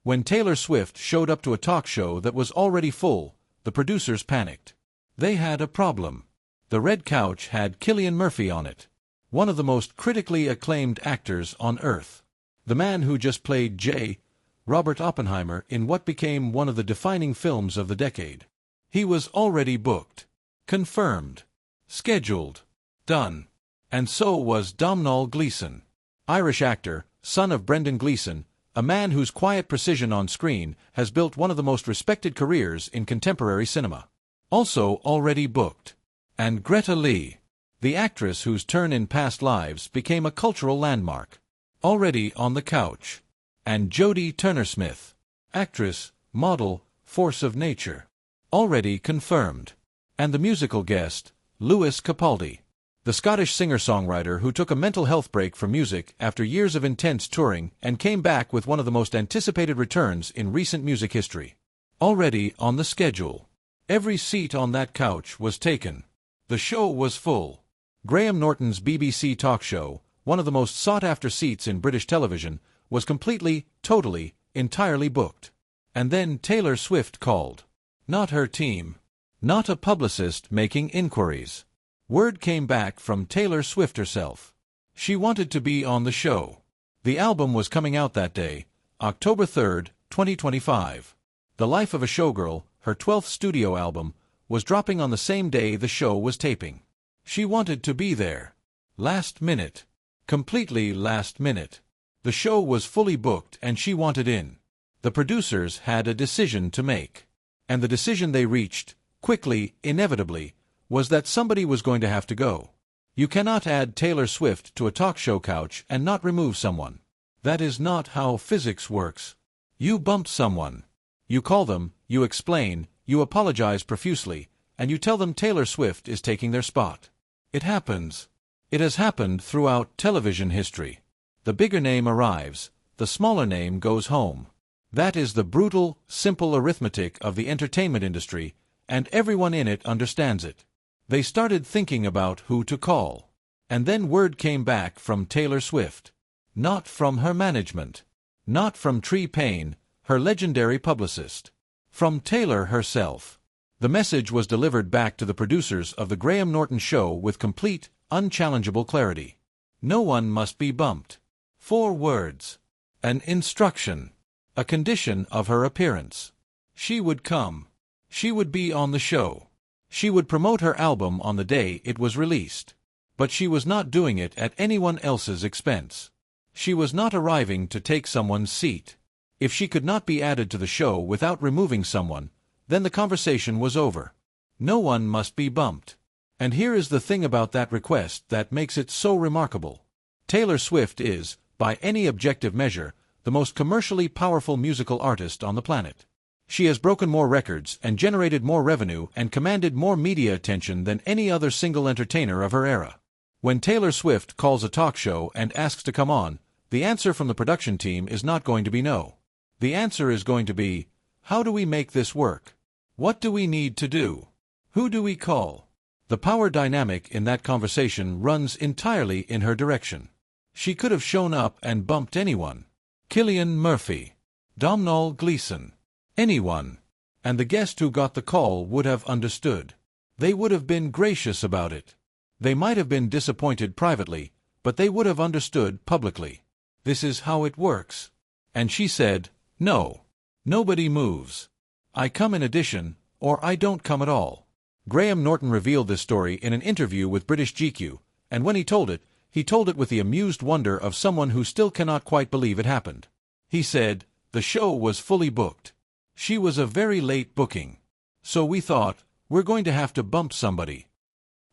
When Taylor Swift showed up to a talk show that was already full, the producers panicked. They had a problem. The red couch had Cillian Murphy on it, one of the most critically acclaimed actors on Earth. The man who just played J. Robert Oppenheimer in what became one of the defining films of the decade. He was already booked, confirmed, scheduled, done. And so was Domhnall Gleeson, Irish actor, son of Brendan Gleeson, a man whose quiet precision on screen has built one of the most respected careers in contemporary cinema. Also already booked. And Greta Lee, the actress whose turn in past lives became a cultural landmark. Already on the couch. And Jodie Turner-Smith, actress, model, force of nature. Already confirmed. And the musical guest, Lewis Capaldi, the Scottish singer-songwriter who took a mental health break from music after years of intense touring and came back with one of the most anticipated returns in recent music history. Already on the schedule. Every seat on that couch was taken. The show was full. Graham Norton's BBC talk show, one of the most sought-after seats in British television, was completely, totally, entirely booked. And then Taylor Swift called. Not her team. Not a publicist making inquiries. Word came back from Taylor Swift herself. She wanted to be on the show. The album was coming out that day, October 3, 2025. The Life of a Showgirl, her 12th studio album, was dropping on the same day the show was taping. She wanted to be there. Last minute. Completely last minute. The show was fully booked and she wanted in. The producers had a decision to make. And the decision they reached, quickly, inevitably, was that somebody was going to have to go. You cannot add Taylor Swift to a talk show couch and not remove someone. That is not how physics works. You bumped someone. You call them, you explain, you apologize profusely, and you tell them Taylor Swift is taking their spot. It happens. It has happened throughout television history. The bigger name arrives, the smaller name goes home. That is the brutal, simple arithmetic of the entertainment industry, and everyone in it understands it. They started thinking about who to call. And then word came back from Taylor Swift. Not from her management. Not from Tree Payne, her legendary publicist. From Taylor herself. The message was delivered back to the producers of the Graham Norton show with complete, unchallengeable clarity. No one must be bumped. 4 words. An instruction. A condition of her appearance. She would come. She would be on the show. She would promote her album on the day it was released. But she was not doing it at anyone else's expense. She was not arriving to take someone's seat. If she could not be added to the show without removing someone, then the conversation was over. No one must be bumped. And here is the thing about that request that makes it so remarkable. Taylor Swift is, by any objective measure, the most commercially powerful musical artist on the planet. She has broken more records and generated more revenue and commanded more media attention than any other single entertainer of her era. When Taylor Swift calls a talk show and asks to come on, the answer from the production team is not going to be no. The answer is going to be, how do we make this work? What do we need to do? Who do we call? The power dynamic in that conversation runs entirely in her direction. She could have shown up and bumped anyone. Cillian Murphy. Domhnall Gleeson. Anyone. And the guest who got the call would have understood. They would have been gracious about it. They might have been disappointed privately, but they would have understood publicly. This is how it works. And she said, no. Nobody moves. I come in addition, or I don't come at all. Graham Norton revealed this story in an interview with British GQ, and when he told it with the amused wonder of someone who still cannot quite believe it happened. He said, the show was fully booked. She was a very late booking. So we thought, we're going to have to bump somebody.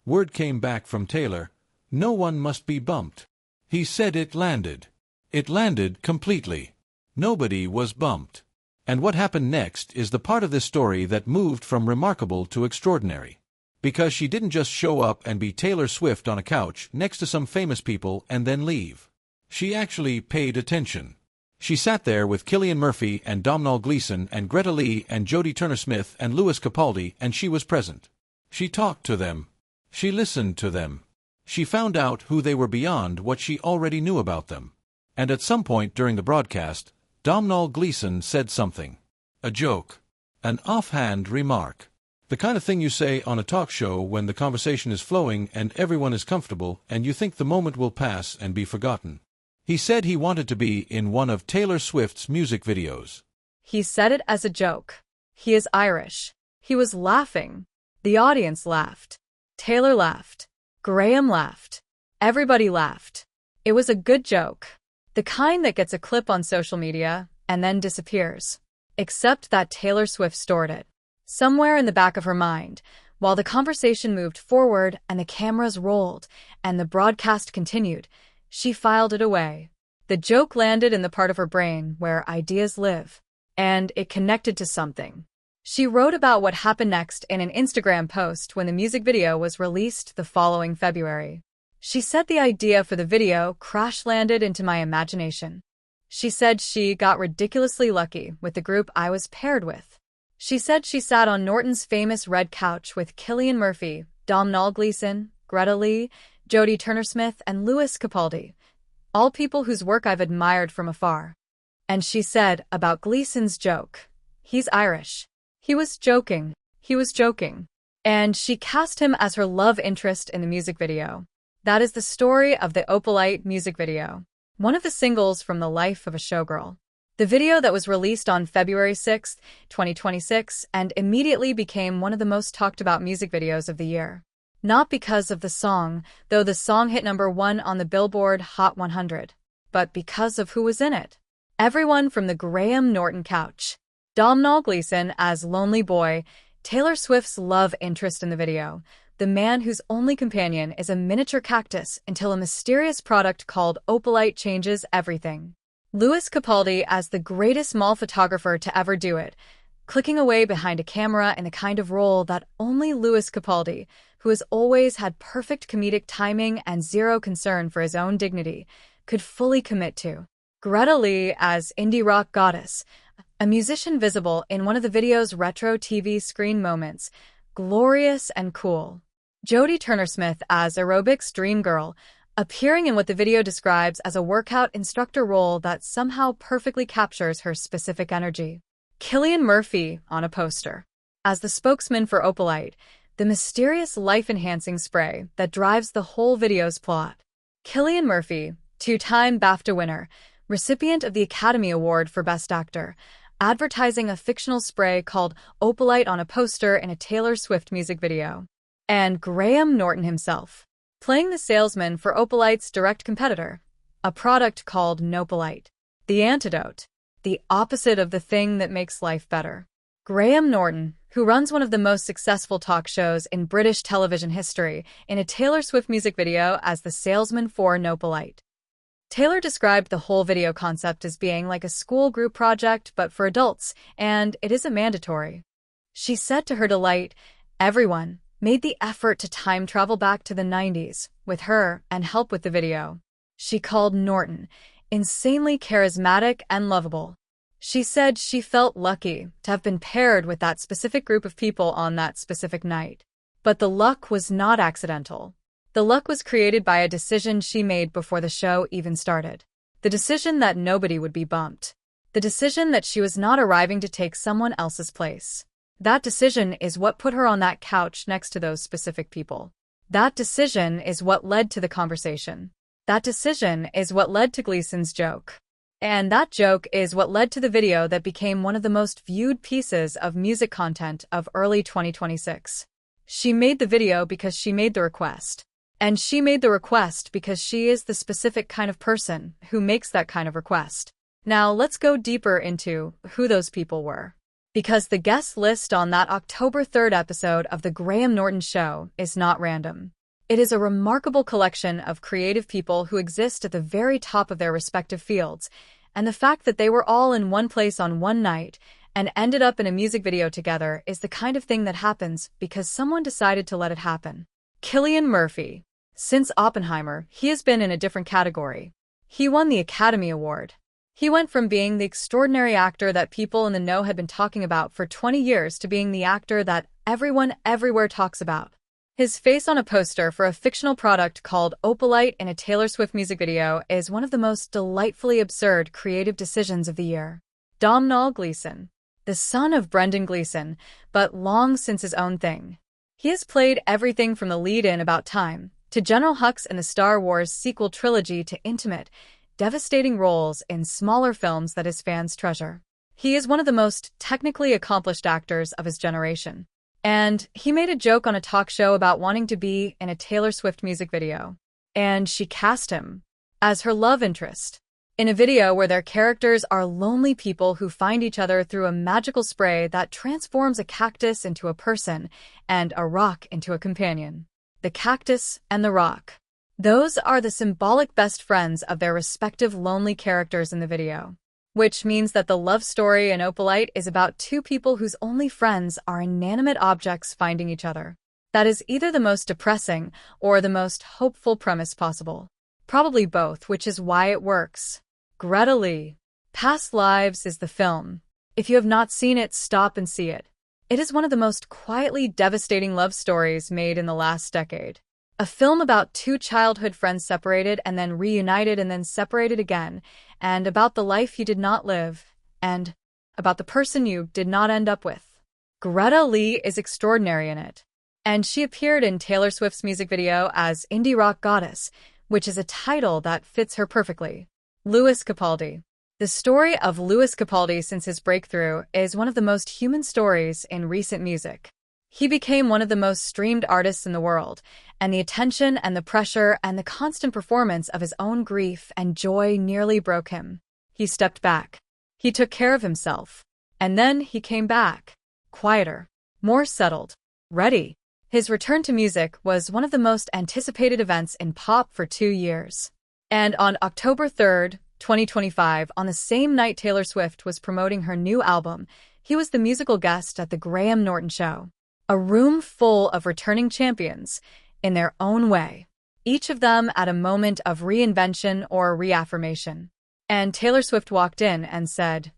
Word came back from Taylor, no one must be bumped. He said it landed. It landed completely. Nobody was bumped. And what happened next is the part of this story that moved from remarkable to extraordinary. Because she didn't just show up and be Taylor Swift on a couch next to some famous people and then leave. She actually paid attention. She sat there with Cillian Murphy and Domhnall Gleeson and Greta Lee and Jodie Turner-Smith and Lewis Capaldi, and she was present. She talked to them. She listened to them. She found out who they were beyond what she already knew about them. And at some point during the broadcast, Domhnall Gleeson said something. A joke. An offhand remark. The kind of thing you say on a talk show when the conversation is flowing and everyone is comfortable and you think the moment will pass and be forgotten. He said he wanted to be in one of Taylor Swift's music videos. He said it as a joke. He is Irish. He was laughing. The audience laughed. Taylor laughed. Graham laughed. Everybody laughed. It was a good joke. The kind that gets a clip on social media and then disappears. Except that Taylor Swift stored it somewhere in the back of her mind, while the conversation moved forward and the cameras rolled and the broadcast continued. She filed it away. The joke landed in the part of her brain where ideas live, and it connected to something. She wrote about what happened next in an Instagram post when the music video was released the following February. She said the idea for the video crash-landed into my imagination. She said she got ridiculously lucky with the group I was paired with. She said she sat on Norton's famous red couch with Cillian Murphy, Domhnall Gleeson, Greta Lee, Jodie Turner-Smith, and Lewis Capaldi, all people whose work I've admired from afar. And she said about Gleeson's joke, he's Irish. He was joking. He was joking. And she cast him as her love interest in the music video. That is the story of the Opalite music video, one of the singles from the life of a showgirl. The video that was released on February 6, 2026, and immediately became one of the most talked about music videos of the year. Not because of the song, though the song hit #1 on the Billboard Hot 100, but because of who was in it. Everyone from the Graham Norton couch. Domhnall Gleeson as Lonely Boy, Taylor Swift's love interest in the video, the man whose only companion is a miniature cactus until a mysterious product called Opalite changes everything. Lewis Capaldi as the greatest mall photographer to ever do it, clicking away behind a camera in the kind of role that only Lewis Capaldi, who has always had perfect comedic timing and zero concern for his own dignity, could fully commit to. Greta Lee as indie rock goddess, a musician visible in one of the video's retro TV screen moments, glorious and cool. Jodie Turner-Smith as aerobics dream girl, appearing in what the video describes as a workout instructor role that somehow perfectly captures her specific energy. Cillian Murphy on a poster. As the spokesman for Opalite, the mysterious life-enhancing spray that drives the whole video's plot. Cillian Murphy, two-time BAFTA winner, recipient of the Academy Award for Best Actor, advertising a fictional spray called Opalite on a poster in a Taylor Swift music video. And Graham Norton himself, playing the salesman for Opalite's direct competitor, a product called Nopalite, the antidote, the opposite of the thing that makes life better. Graham Norton, who runs one of the most successful talk shows in British television history, in a Taylor Swift music video as the salesman for Nopalite. Taylor described the whole video concept as being like a school group project but for adults, and it isn't mandatory. She said to her delight, everyone made the effort to time travel back to the 90s with her and help with the video. She called Norton insanely charismatic and lovable. She said she felt lucky to have been paired with that specific group of people on that specific night. But the luck was not accidental. The luck was created by a decision she made before the show even started. The decision that nobody would be bumped. The decision that she was not arriving to take someone else's place. That decision is what put her on that couch next to those specific people. That decision is what led to the conversation. That decision is what led to Gleeson's joke. And that joke is what led to the video that became one of the most viewed pieces of music content of early 2026. She made the video because she made the request. And she made the request because she is the specific kind of person who makes that kind of request. Now let's go deeper into who those people were. Because the guest list on that October 3rd episode of The Graham Norton Show is not random. It is a remarkable collection of creative people who exist at the very top of their respective fields, and the fact that they were all in one place on one night and ended up in a music video together is the kind of thing that happens because someone decided to let it happen. Cillian Murphy. Since Oppenheimer, he has been in a different category. He won the Academy Award. He went from being the extraordinary actor that people in the know had been talking about for 20 years to being the actor that everyone everywhere talks about. His face on a poster for a fictional product called Opalite in a Taylor Swift music video is one of the most delightfully absurd creative decisions of the year. Domhnall Gleeson, the son of Brendan Gleeson, but long since his own thing. He has played everything from the lead in About Time, to General Hux in the Star Wars sequel trilogy to intimate, devastating roles in smaller films that his fans treasure. He is one of the most technically accomplished actors of his generation. And he made a joke on a talk show about wanting to be in a Taylor Swift music video. And she cast him as her love interest in a video where their characters are lonely people who find each other through a magical spray that transforms a cactus into a person and a rock into a companion. The cactus and the rock. Those are the symbolic best friends of their respective lonely characters in the video. Which means that the love story in Opalite is about two people whose only friends are inanimate objects finding each other. That is either the most depressing or the most hopeful premise possible. Probably both, which is why it works. Greta Lee. Past Lives is the film. If you have not seen it, stop and see it. It is one of the most quietly devastating love stories made in the last decade. A film about two childhood friends separated and then reunited and then separated again, and about the life you did not live, and about the person you did not end up with. Greta Lee is extraordinary in it. And she appeared in Taylor Swift's music video as Indie Rock Goddess, which is a title that fits her perfectly. Lewis Capaldi. The story of Lewis Capaldi since his breakthrough is one of the most human stories in recent music. He became one of the most streamed artists in the world, and the attention and the pressure and the constant performance of his own grief and joy nearly broke him. He stepped back. He took care of himself. And then he came back. Quieter. More settled. Ready. His return to music was one of the most anticipated events in pop for 2 years. And on October 3rd, 2025, on the same night Taylor Swift was promoting her new album, he was the musical guest at the Graham Norton Show. A room full of returning champions, in their own way, each of them at a moment of reinvention or reaffirmation. And Taylor Swift walked in and said,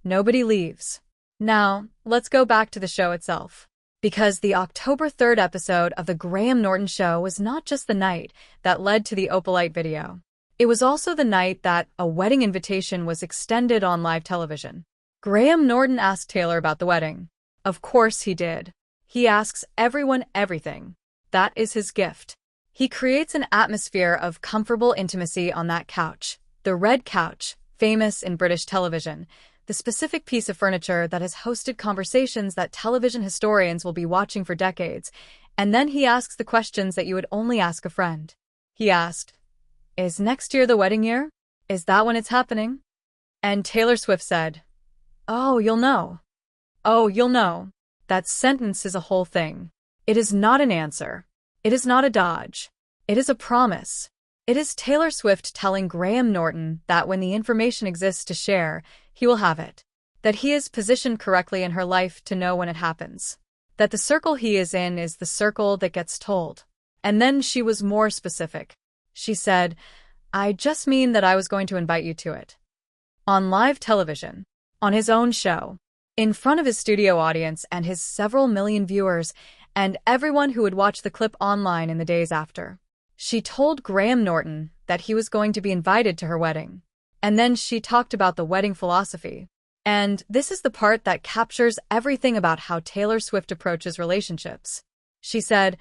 "Nobody leaves." Now, let's go back to the show itself. Because the October 3rd episode of the Graham Norton Show was not just the night that led to the Opalite video. It was also the night that a wedding invitation was extended on live television. Graham Norton asked Taylor about the wedding. Of course he did. He asks everyone everything. That is his gift. He creates an atmosphere of comfortable intimacy on that couch. The red couch, famous in British television, the specific piece of furniture that has hosted conversations that television historians will be watching for decades. And then he asks the questions that you would only ask a friend. He asked, "Is next year the wedding year? Is that when it's happening?" And Taylor Swift said, "Oh, you'll know. Oh, you'll know." That sentence is a whole thing. It is not an answer. It is not a dodge. It is a promise. It is Taylor Swift telling Graham Norton that when the information exists to share, he will have it. That he is positioned correctly in her life to know when it happens. That the circle he is in is the circle that gets told. And then she was more specific. She said, "I just mean that I was going to invite you to it." On live television. On his own show. In front of his studio audience and his several million viewers, and everyone who would watch the clip online in the days after. She told Graham Norton that he was going to be invited to her wedding. And then she talked about the wedding philosophy. And this is the part that captures everything about how Taylor Swift approaches relationships. She said,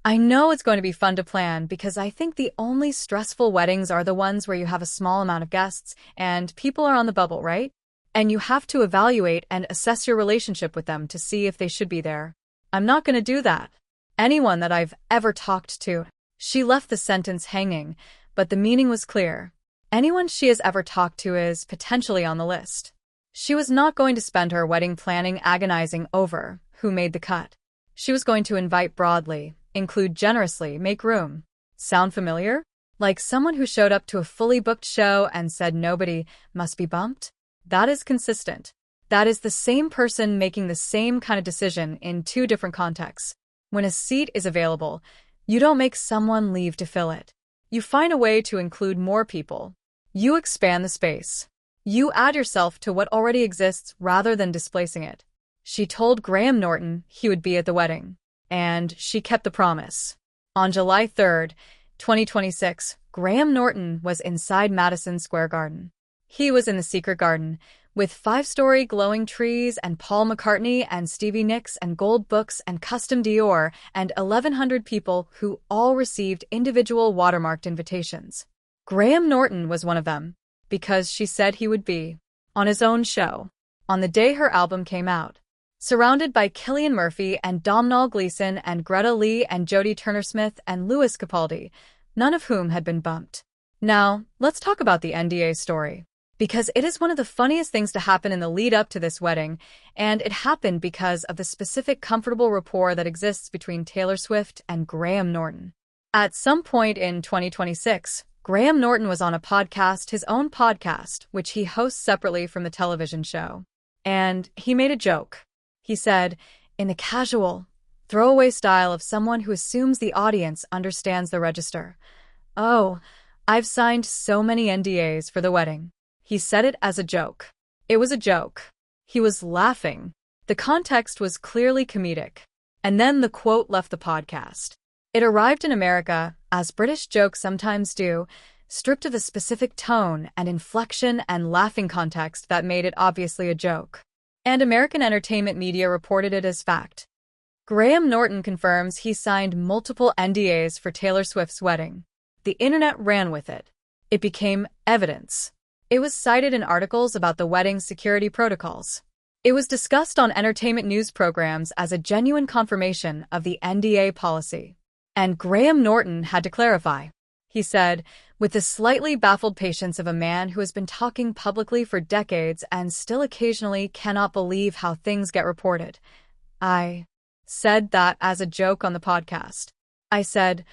"I know it's going to be fun to plan because I think the only stressful weddings are the ones where you have a small amount of guests and people are on the bubble, right? And you have to evaluate and assess your relationship with them to see if they should be there. I'm not going to do that. Anyone that I've ever talked to." She left the sentence hanging, but the meaning was clear. Anyone she has ever talked to is potentially on the list. She was not going to spend her wedding planning agonizing over who made the cut. She was going to invite broadly, include generously, make room. Sound familiar? Like someone who showed up to a fully booked show and said nobody must be bumped? That is consistent. That is the same person making the same kind of decision in two different contexts. When a seat is available, you don't make someone leave to fill it. You find a way to include more people. You expand the space. You add yourself to what already exists rather than displacing it. She told Graham Norton he would be at the wedding. and she kept the promise. On July 3rd, 2026, Graham Norton was inside Madison Square Garden. He was in the secret garden, with five-story glowing trees and Paul McCartney and Stevie Nicks and gold books and custom Dior and 1,100 people who all received individual watermarked invitations. Graham Norton was one of them, because she said he would be on his own show on the day her album came out, surrounded by Cillian Murphy and Domhnall Gleeson and Greta Lee and Jodie Turner-Smith and Louis Capaldi, none of whom had been bumped. Now, let's talk about the NDA story, because it is one of the funniest things to happen in the lead up to this wedding, and it happened because of the specific comfortable rapport that exists between Taylor Swift and Graham Norton. At some point in 2026, Graham Norton was on a podcast, his own podcast, which he hosts separately from the television show. And he made a joke. He said, in the casual, throwaway style of someone who assumes the audience understands the register, "Oh, I've signed so many NDAs for the wedding." He said it as a joke. It was a joke. He was laughing. The context was clearly comedic. And then the quote left the podcast. It arrived in America, as British jokes sometimes do, stripped of a specific tone and inflection and laughing context that made it obviously a joke. And American entertainment media reported it as fact. Graham Norton confirms he signed multiple NDAs for Taylor Swift's wedding. The internet ran with it. It became evidence. It was cited in articles about the wedding's security protocols. It was discussed on entertainment news programs as a genuine confirmation of the NDA policy. And Graham Norton had to clarify. He said, with the slightly baffled patience of a man who has been talking publicly for decades and still occasionally cannot believe how things get reported, "I said that as a joke on the podcast. I said,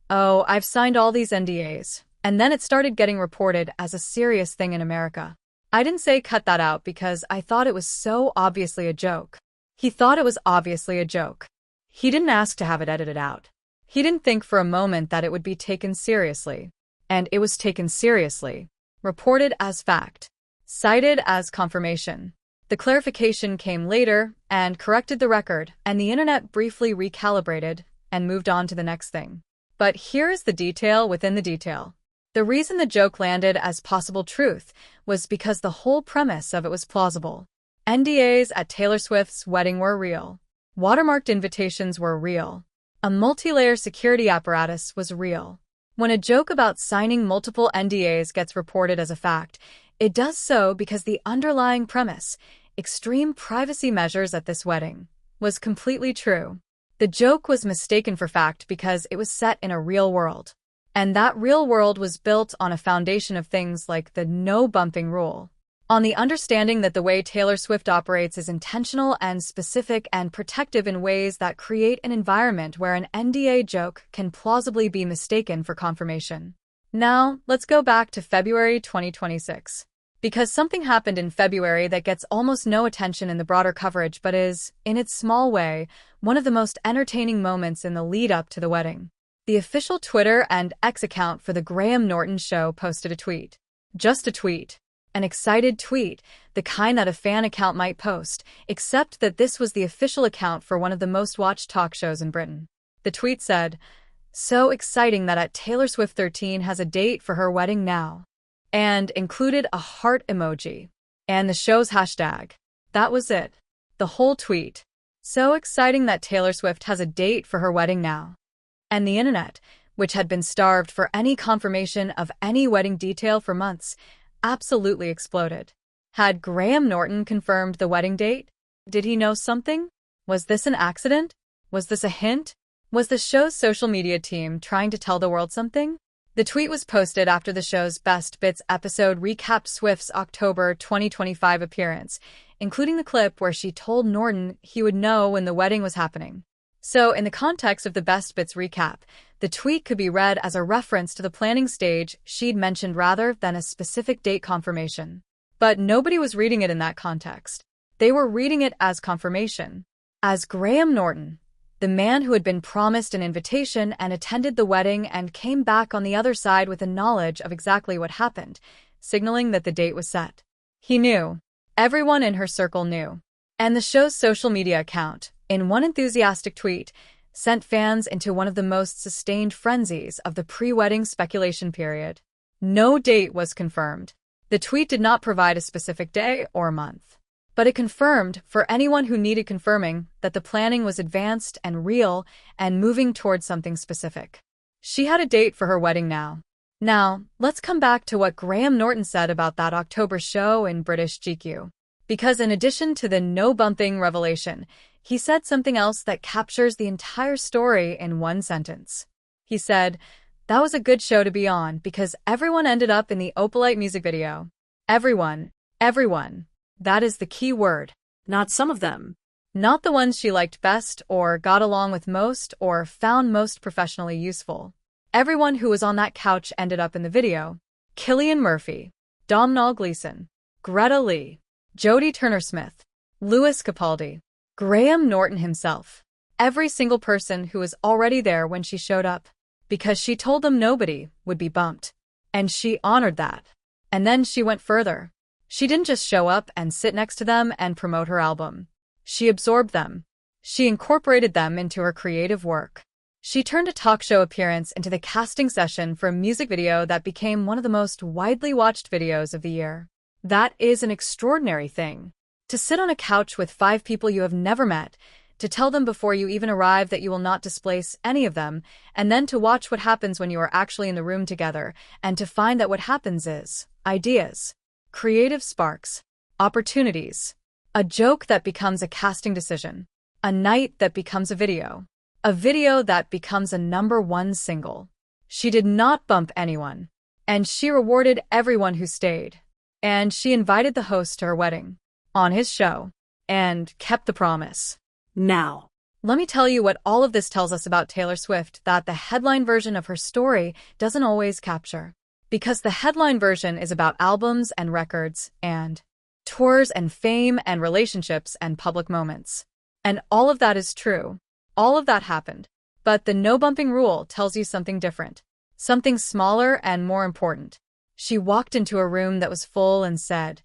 oh, I've signed all these NDAs, and then it started getting reported as a serious thing in America. I didn't say cut that out because I thought it was so obviously a joke." He thought it was obviously a joke. He didn't ask to have it edited out. He didn't think for a moment that it would be taken seriously. And it was taken seriously. Reported as fact. Cited as confirmation. The clarification came later and corrected the record, and the internet briefly recalibrated and moved on to the next thing. But here is the detail within the detail. The reason the joke landed as possible truth was because the whole premise of it was plausible. NDAs at Taylor Swift's wedding were real. Watermarked invitations were real. A multi-layer security apparatus was real. When a joke about signing multiple NDAs gets reported as a fact, it does so because the underlying premise, extreme privacy measures at this wedding, was completely true. The joke was mistaken for fact because it was set in a real world. And that real world was built on a foundation of things like the no bumping rule. On the understanding that the way Taylor Swift operates is intentional and specific and protective in ways that create an environment where an NDA joke can plausibly be mistaken for confirmation. Now, let's go back to February 2026. Because something happened in February that gets almost no attention in the broader coverage but is, in its small way, one of the most entertaining moments in the lead-up to the wedding. The official Twitter and X account for the Graham Norton show posted a tweet. Just a tweet. An excited tweet, the kind that a fan account might post, except that this was the official account for one of the most watched talk shows in Britain. The tweet said, "So exciting that at Taylor Swift 13 has a date for her wedding now," and included a heart emoji and the show's hashtag. That was it. The whole tweet. So exciting that Taylor Swift has a date for her wedding now. And the internet, which had been starved for any confirmation of any wedding detail for months, absolutely exploded. Had Graham Norton confirmed the wedding date? Did he know something? Was this an accident? Was this a hint? Was the show's social media team trying to tell the world something? The tweet was posted after the show's Best Bits episode recapped Swift's October 2025 appearance, including the clip where she told Norton he would know when the wedding was happening. So, in the context of the Best Bits recap, the tweet could be read as a reference to the planning stage she'd mentioned rather than a specific date confirmation. But nobody was reading it in that context. They were reading it as confirmation. As Graham Norton, the man who had been promised an invitation and attended the wedding and came back on the other side with a knowledge of exactly what happened, signaling that the date was set. He knew. Everyone in her circle knew. And the show's social media account, in one enthusiastic tweet, sent fans into one of the most sustained frenzies of the pre-wedding speculation period. No date was confirmed. The tweet did not provide a specific day or month, but it confirmed, for anyone who needed confirming, that the planning was advanced and real and moving towards something specific. She had a date for her wedding now. Now, let's come back to what Graham Norton said about that October show in British GQ. Because in addition to the no-bumping revelation, he said something else that captures the entire story in one sentence. He said, "That was a good show to be on because everyone ended up in the Opalite music video." Everyone. Everyone. That is the key word. Not some of them. Not the ones she liked best or got along with most or found most professionally useful. Everyone who was on that couch ended up in the video. Cillian Murphy, Domhnall Gleeson, Greta Lee, Jodie Turner-Smith, Lewis Capaldi, Graham Norton himself. Every single person who was already there when she showed up, because she told them nobody would be bumped. And she honored that. And then she went further. She didn't just show up and sit next to them and promote her album. She absorbed them. She incorporated them into her creative work. She turned a talk show appearance into the casting session for a music video that became one of the most widely watched videos of the year. That is an extraordinary thing. To sit on a couch with 5 people you have never met, to tell them before you even arrive that you will not displace any of them, and then to watch what happens when you are actually in the room together, and to find that what happens is ideas, creative sparks, opportunities, a joke that becomes a casting decision, a night that becomes a video that becomes a #1 single. She did not bump anyone, and she rewarded everyone who stayed, and she invited the host to her wedding, on his show, and kept the promise. Now, let me tell you what all of this tells us about Taylor Swift that the headline version of her story doesn't always capture. Because the headline version is about albums and records and tours and fame and relationships and public moments. And all of that is true. All of that happened. But the no-bumping rule tells you something different. Something smaller and more important. She walked into a room that was full and said,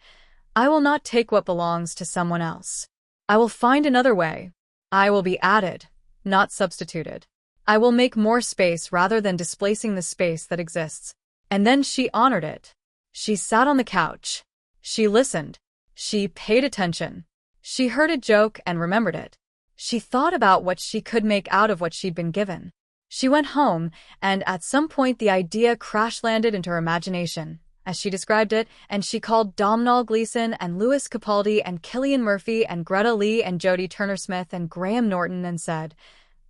"I will not take what belongs to someone else. I will find another way. I will be added, not substituted. I will make more space rather than displacing the space that exists." And then she honored it. She sat on the couch. She listened. She paid attention. She heard a joke and remembered it. She thought about what she could make out of what she'd been given. She went home, and at some point the idea crash-landed into her imagination, as she described it, and she called Domhnall Gleeson and Lewis Capaldi and Cillian Murphy and Greta Lee and Jodie Turner-Smith and Graham Norton and said,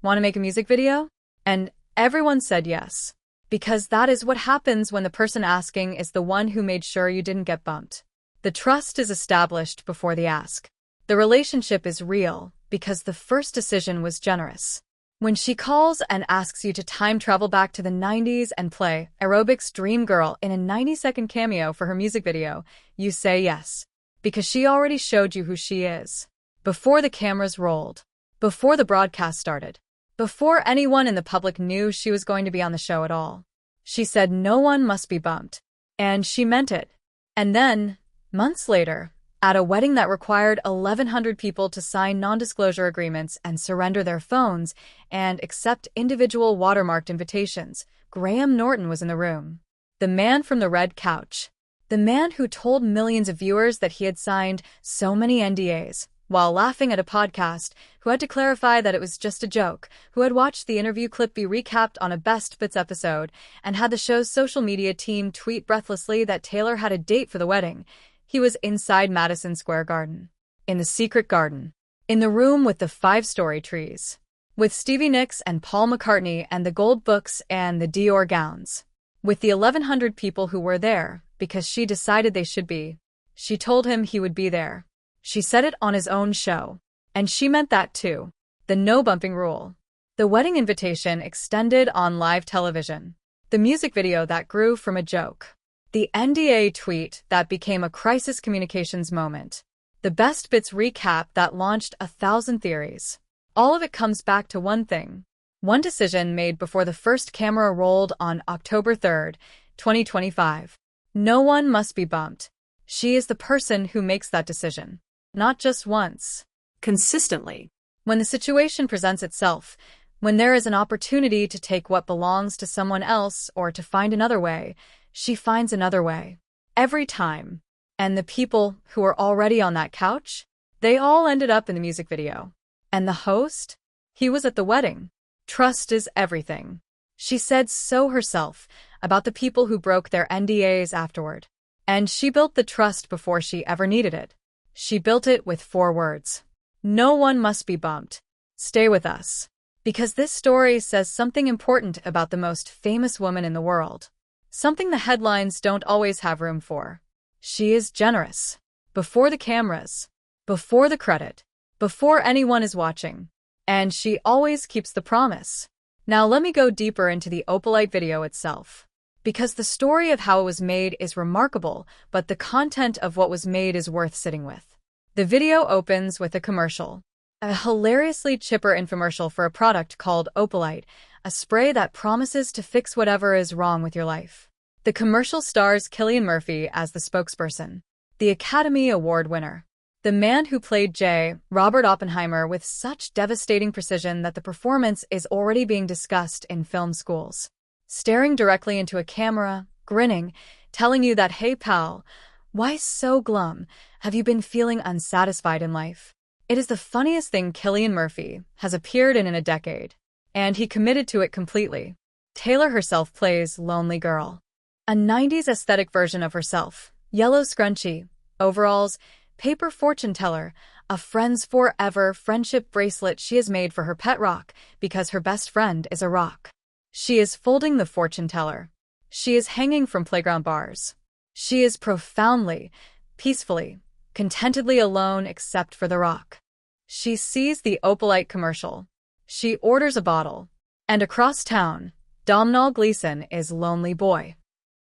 "Want to make a music video?" And everyone said yes. Because that is what happens when the person asking is the one who made sure you didn't get bumped. The trust is established before the ask. The relationship is real because the first decision was generous. When she calls and asks you to time travel back to the 90s and play Aerobic's Dream Girl in a 90-second cameo for her music video, you say yes. Because she already showed you who she is. Before the cameras rolled. Before the broadcast started. Before anyone in the public knew she was going to be on the show at all. She said no one must be bumped. And she meant it. And then, months later, at a wedding that required 1,100 people to sign non-disclosure agreements and surrender their phones and accept individual watermarked invitations, Graham Norton was in the room. The man from the red couch. The man who told millions of viewers that he had signed so many NDAs, while laughing at a podcast, who had to clarify that it was just a joke, who had watched the interview clip be recapped on a Best Bits episode, and had the show's social media team tweet breathlessly that Taylor had a date for the wedding. He was inside Madison Square Garden. In the secret garden. In the room with the 5-story trees. With Stevie Nicks and Paul McCartney and the gold books and the Dior gowns. With the 1,100 people who were there, because she decided they should be. She told him he would be there. She said it on his own show. And she meant that too. The no-bumping rule. The wedding invitation extended on live television. The music video that grew from a joke. The NDA tweet that became a crisis communications moment. The Best Bits recap that launched 1,000 theories. All of it comes back to one thing. One decision made before the first camera rolled on October 3rd, 2025. No one must be bumped. She is the person who makes that decision. Not just once. consistently. When the situation presents itself, When there is an opportunity to take what belongs to someone else or to find another way, she finds another way. Every time. And the people who were already on that couch? They all ended up in the music video. And the host? He was at the wedding. Trust is everything. She said so herself about the people who broke their NDAs afterward. And she built the trust before she ever needed it. She built it with 4 words. No one must be bumped. Stay with us. Because this story says something important about the most famous woman in the world. Something the headlines don't always have room for. She is generous. Before the cameras. Before the credit. Before anyone is watching. And she always keeps the promise. Now let me go deeper into the Opalite video itself. Because the story of how it was made is remarkable, but the content of what was made is worth sitting with. The video opens with a commercial. A hilariously chipper infomercial for a product called Opalite, a spray that promises to fix whatever is wrong with your life. The commercial stars Cillian Murphy as the spokesperson, the Academy Award winner. The man who played J. Robert Oppenheimer with such devastating precision that the performance is already being discussed in film schools. Staring directly into a camera, grinning, telling you that, hey pal, why so glum? Have you been feeling unsatisfied in life? It is the funniest thing Cillian Murphy has appeared in a decade, and he committed to it completely. Taylor herself plays Lonely Girl. A 90s aesthetic version of herself, yellow scrunchie, overalls, paper fortune teller, a friends forever friendship bracelet she has made for her pet rock because her best friend is a rock. She is folding the fortune teller. She is hanging from playground bars. She is profoundly, peacefully, contentedly alone except for the rock. She sees the Opalite commercial. She orders a bottle. And across town, Domhnall Gleeson is Lonely Boy.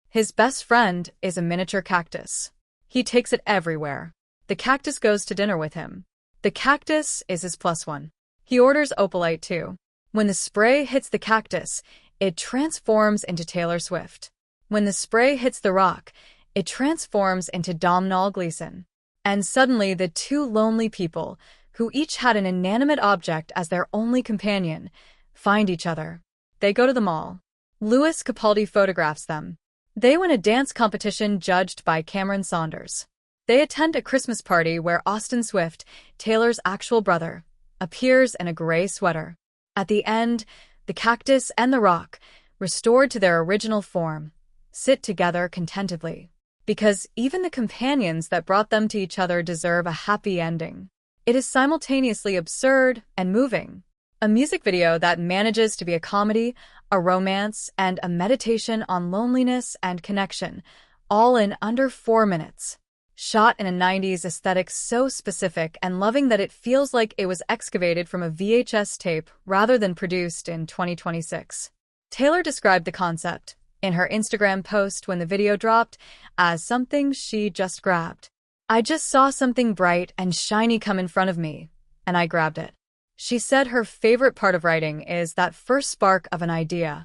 His best friend is a miniature cactus. He takes it everywhere. The cactus goes to dinner with him. The cactus is his +1. He orders Opalite too. When the spray hits the cactus, it transforms into Taylor Swift. When the spray hits the rock, it transforms into Domhnall Gleeson. And suddenly the 2 lonely people, who each had an inanimate object as their only companion, find each other. They go to the mall. Louis Capaldi photographs them. They win a dance competition judged by Cameron Saunders. They attend a Christmas party where Austin Swift, Taylor's actual brother, appears in a gray sweater. At the end, the cactus and the rock, restored to their original form, sit together contentedly. Because even the companions that brought them to each other deserve a happy ending. It is simultaneously absurd and moving. A music video that manages to be a comedy, a romance, and a meditation on loneliness and connection, all in under 4 minutes. Shot in a 90s aesthetic so specific and loving that it feels like it was excavated from a VHS tape rather than produced in 2026. Taylor described the concept, in her Instagram post when the video dropped, as something she just grabbed. I just saw something bright and shiny come in front of me, and I grabbed it. She said her favorite part of writing is that first spark of an idea.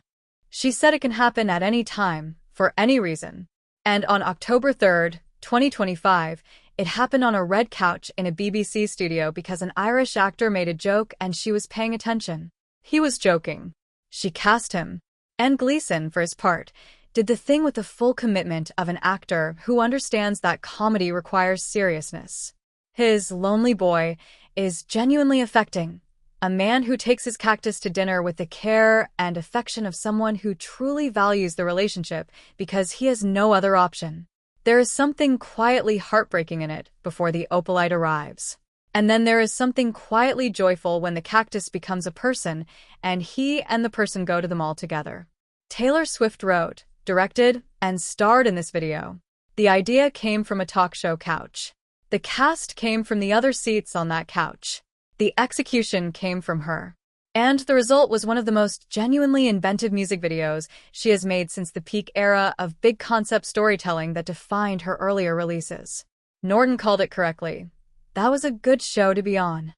She said it can happen at any time, for any reason. And on October 3rd, 2025, it happened on a red couch in a BBC studio because an Irish actor made a joke and she was paying attention. He was joking. She cast him. And Gleeson, for his part, did the thing with the full commitment of an actor who understands that comedy requires seriousness. His Lonely Boy is genuinely affecting. A man who takes his cactus to dinner with the care and affection of someone who truly values the relationship because he has no other option. There is something quietly heartbreaking in it before the Opalite arrives. And then there is something quietly joyful when the cactus becomes a person and he and the person go to the mall together. Taylor Swift wrote, directed, and starred in this video. The idea came from a talk show couch. The cast came from the other seats on that couch. The execution came from her. And the result was one of the most genuinely inventive music videos she has made since the peak era of big concept storytelling that defined her earlier releases. Norton called it correctly. That was a good show to be on.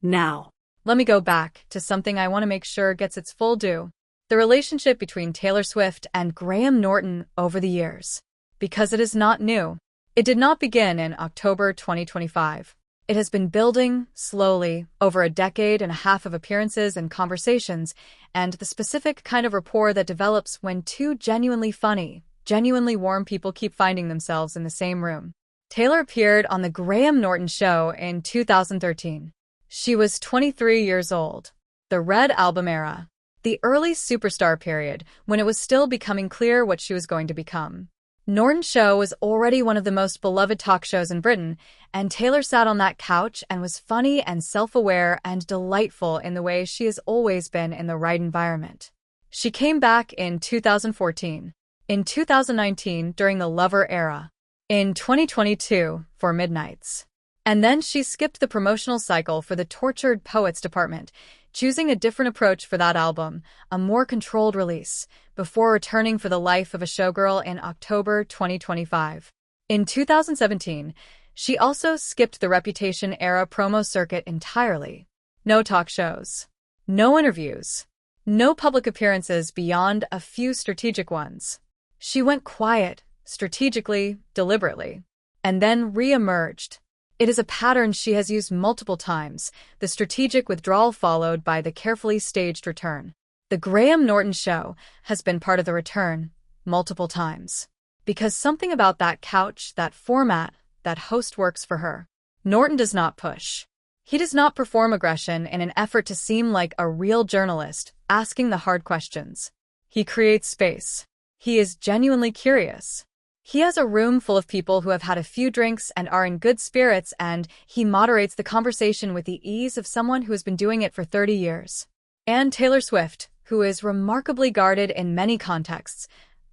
Now, let me go back to something I want to make sure gets its full due. The relationship between Taylor Swift and Graham Norton over the years. Because it is not new. It did not begin in October 2025. It has been building, slowly, over a decade and a half of appearances and conversations, and the specific kind of rapport that develops when two genuinely funny, genuinely warm people keep finding themselves in the same room. Taylor appeared on The Graham Norton Show in 2013. She was 23 years old. The Red Album era. The early superstar period, when it was still becoming clear what she was going to become. Norton Show was already one of the most beloved talk shows in Britain, and Taylor sat on that couch and was funny and self-aware and delightful in the way she has always been in the right environment. She came back in 2014, in 2019 during the Lover era, in 2022 for Midnights. And then she skipped the promotional cycle for the Tortured Poets department, choosing a different approach for that album, a more controlled release, before returning for The Life of a Showgirl in October 2025. In 2017, she also skipped the Reputation-era promo circuit entirely. No talk shows. No interviews. No public appearances beyond a few strategic ones. She went quiet, strategically, deliberately, and then re-emerged. It is a pattern she has used multiple times, the strategic withdrawal followed by the carefully staged return. The Graham Norton Show has been part of the return, multiple times. Because something about that couch, that format, that host works for her. Norton does not push. He does not perform aggression in an effort to seem like a real journalist, asking the hard questions. He creates space. He is genuinely curious. He has a room full of people who have had a few drinks and are in good spirits, and he moderates the conversation with the ease of someone who has been doing it for 30 years. And Taylor Swift, who is remarkably guarded in many contexts,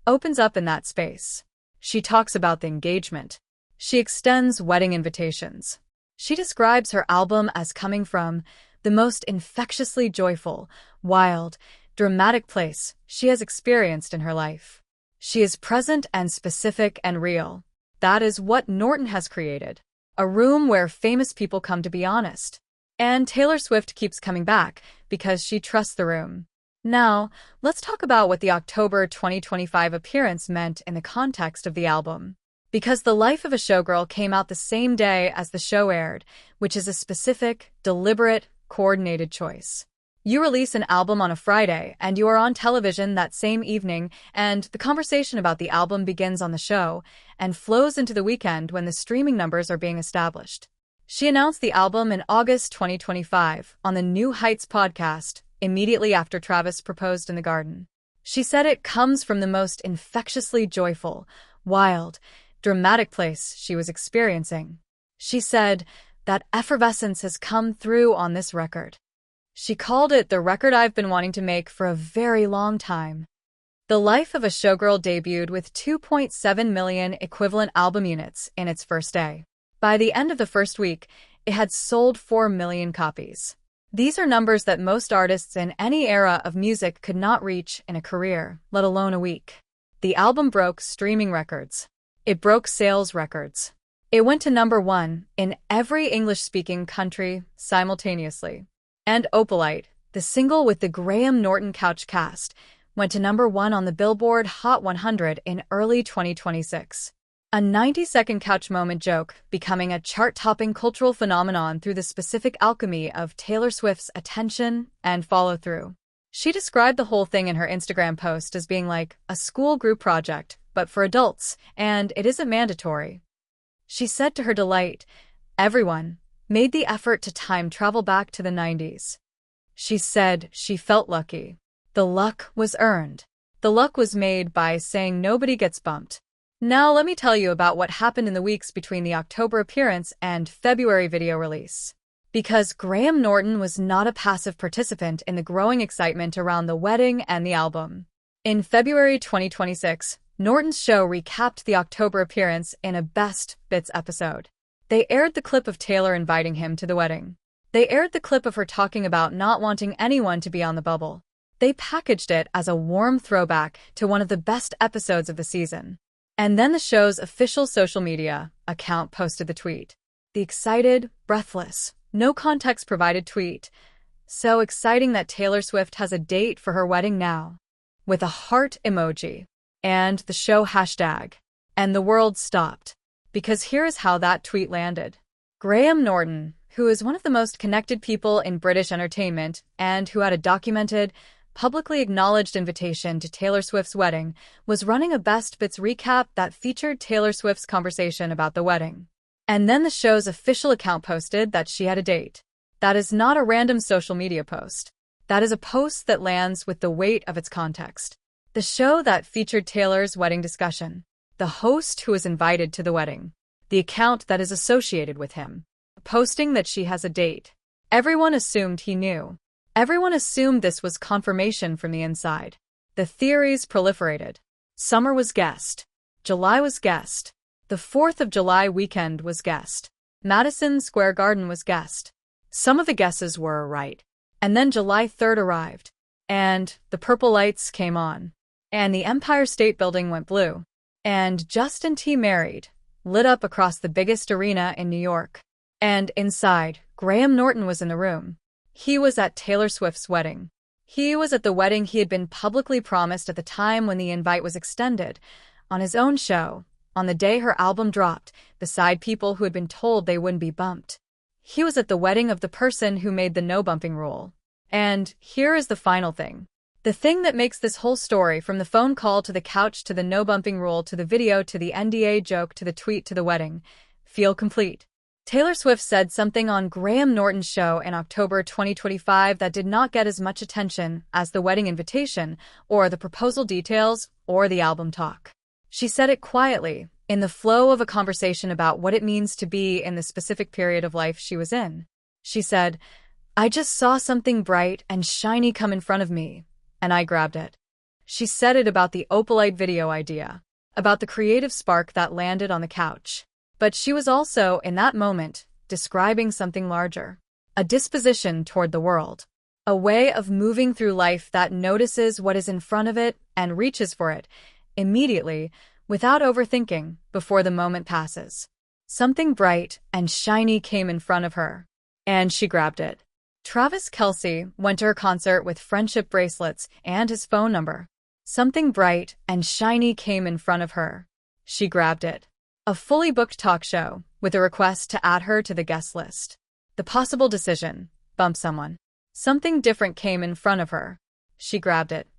opens up in that space. She talks about the engagement. She extends wedding invitations. She describes her album as coming from the most infectiously joyful, wild, dramatic place she has experienced in her life. She is present and specific and real. That is what Norton has created. A room where famous people come to be honest. And Taylor Swift keeps coming back because she trusts the room. Now, let's talk about what the October 2025 appearance meant in the context of the album. Because The Life of a Showgirl came out the same day as the show aired, which is a specific, deliberate, coordinated choice. You release an album on a Friday, and you are on television that same evening, and the conversation about the album begins on the show and flows into the weekend when the streaming numbers are being established. She announced the album in August 2025 on the New Heights podcast, immediately after Travis proposed in the garden. She said it comes from the most infectiously joyful, wild, dramatic place she was experiencing. She said that effervescence has come through on this record. She called it the record I've been wanting to make for a very long time. The Life of a Showgirl debuted with 2.7 million equivalent album units in its first day. By the end of the first week, it had sold 4 million copies. These are numbers that most artists in any era of music could not reach in a career, let alone a week. The album broke streaming records. It broke sales records. It went to #1 in every English-speaking country simultaneously. And Opalite, the single with the Graham Norton couch cast, went to #1 on the Billboard Hot 100 in early 2026. A 90-second couch moment joke becoming a chart-topping cultural phenomenon through the specific alchemy of Taylor Swift's attention and follow-through. She described the whole thing in her Instagram post as being like a school group project, but for adults, and it isn't mandatory. She said to her delight, everyone made the effort to time travel back to the 90s. She said she felt lucky. The luck was earned. The luck was made by saying nobody gets bumped. Now let me tell you about what happened in the weeks between the October appearance and February video release. Because Graham Norton was not a passive participant in the growing excitement around the wedding and the album. In February 2026, Norton's show recapped the October appearance in a Best Bits episode. They aired the clip of Taylor inviting him to the wedding. They aired the clip of her talking about not wanting anyone to be on the bubble. They packaged it as a warm throwback to one of the best episodes of the season. And then the show's official social media account posted the tweet. The excited, breathless, no context provided tweet. So exciting that Taylor Swift has a date for her wedding now. With a heart emoji. And the show hashtag. And the world stopped. Because here is how that tweet landed. Graham Norton, who is one of the most connected people in British entertainment and who had a documented, publicly acknowledged invitation to Taylor Swift's wedding, was running a Best Bits recap that featured Taylor Swift's conversation about the wedding. And then the show's official account posted that she had a date. That is not a random social media post. That is a post that lands with the weight of its context. The show that featured Taylor's wedding discussion, the host who was invited to the wedding, the account that is associated with him, posting that she has a date. Everyone assumed he knew. Everyone assumed this was confirmation from the inside. The theories proliferated. Summer was guessed. July was guessed. The 4th of July weekend was guessed. Madison Square Garden was guessed. Some of the guesses were right. And then July 3rd arrived. And the purple lights came on. And the Empire State Building went blue. And Justin T. married, lit up across the biggest arena in New York. And inside, Graham Norton was in the room. He was at Taylor Swift's wedding. He was at the wedding he had been publicly promised at the time when the invite was extended, on his own show, on the day her album dropped, beside people who had been told they wouldn't be bumped. He was at the wedding of the person who made the no-bumping rule. And here is the final thing. The thing that makes this whole story, from the phone call to the couch to the no-bumping rule to the video to the NDA joke to the tweet to the wedding, feel complete. Taylor Swift said something on Graham Norton's show in October 2025 that did not get as much attention as the wedding invitation, or the proposal details, or the album talk. She said it quietly, in the flow of a conversation about what it means to be in the specific period of life she was in. She said, "I just saw something bright and shiny come in front of me, and I grabbed it." She said it about the Opalite video idea, about the creative spark that landed on the couch. But she was also, in that moment, describing something larger. A disposition toward the world. A way of moving through life that notices what is in front of it and reaches for it, immediately, without overthinking, before the moment passes. Something bright and shiny came in front of her, and she grabbed it. Travis Kelce went to her concert with friendship bracelets and his phone number. Something bright and shiny came in front of her. She grabbed it. A fully booked talk show, with a request to add her to the guest list. The possible decision, bump someone. Something different came in front of her. She grabbed it.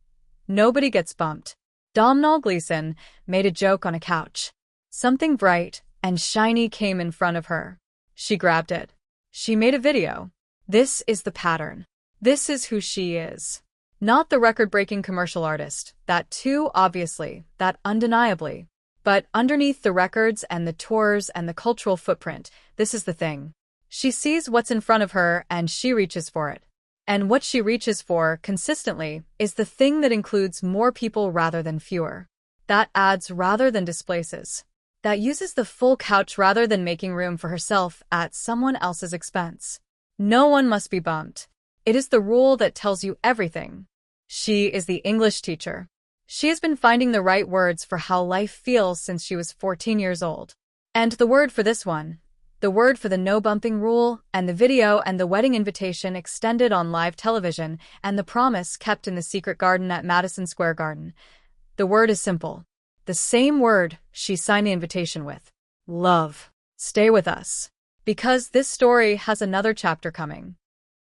Nobody gets bumped. Domhnall Gleeson made a joke on a couch. Something bright and shiny came in front of her. She grabbed it. She made a video. This is the pattern. This is who she is. Not the record-breaking commercial artist, that too obviously, that undeniably. But underneath the records and the tours and the cultural footprint, this is the thing. She sees what's in front of her and she reaches for it. And what she reaches for, consistently, is the thing that includes more people rather than fewer. That adds rather than displaces. That uses the full couch rather than making room for herself at someone else's expense. No one must be bumped. It is the rule that tells you everything. She is the English teacher. She has been finding the right words for how life feels since she was 14 years old. And the word for this one, the word for the no-bumping rule, and the video and the wedding invitation extended on live television, and the promise kept in the secret garden at Madison Square Garden. The word is simple. The same word she signed the invitation with. Love. Stay with us. Because this story has another chapter coming.